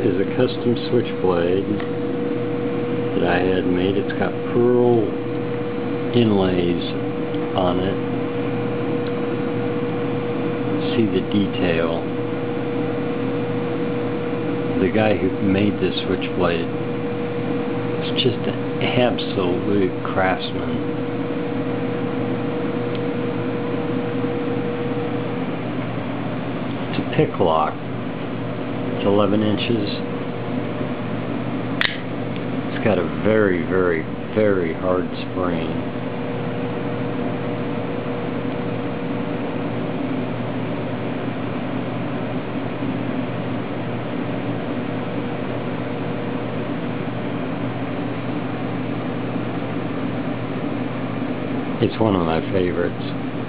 is a custom switchblade that I had made. It's got pearl inlays on it. See the detail. The guy who made this switchblade is just an absolute craftsman. It's a Picklock. It's 11 inches. It's got a very, very, very hard spring. It's one of my favorites.